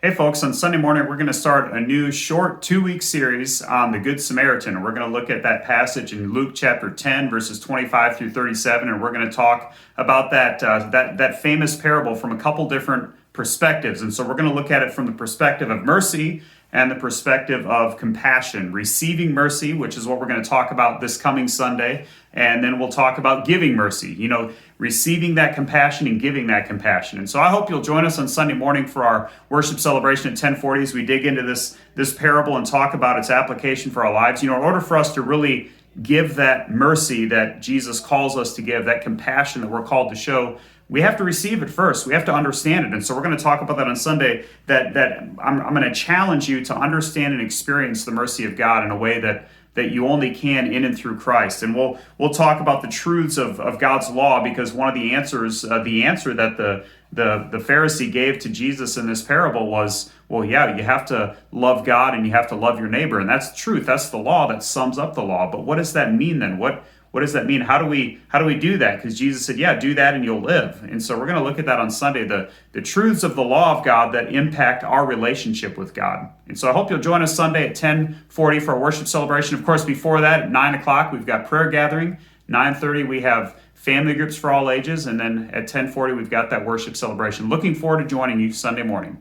Hey folks, on Sunday morning, we're going to start a new short 2-week series on the Good Samaritan. We're going to look at that passage in Luke chapter 10, verses 25 through 37, and we're going to talk about that famous parable from a couple different perspectives. And so we're going to look at it from the perspective of mercy and the perspective of compassion, receiving mercy, which is what we're going to talk about this coming Sunday. And then we'll talk about giving mercy, receiving that compassion and giving that compassion. And so I hope you'll join us on Sunday morning for our worship celebration at 10:40 as we dig into this parable and talk about its application for our lives. In order for us to really give that mercy that Jesus calls us to give, that compassion that we're called to show, we have to receive it first. We have to understand it. And so we're going to talk about that on Sunday, that I'm going to challenge you to understand and experience the mercy of God in a way that you only can in and through Christ. And we'll talk about the truths of God's law, because one of the answers, the answer that the Pharisee gave to Jesus in this parable was, well, yeah, you have to love God and you have to love your neighbor. And that's the truth. That's the law. That sums up the law. But what does that mean then? What does that mean? How do we do that? Because Jesus said, yeah, do that and you'll live. And so we're going to look at that on Sunday, the truths of the law of God that impact our relationship with God. And so I hope you'll join us Sunday at 10:40 for our worship celebration. Of course, before that, at 9 o'clock, we've got prayer gathering. 9:30, we have family groups for all ages. And then at 10:40, we've got that worship celebration. Looking forward to joining you Sunday morning.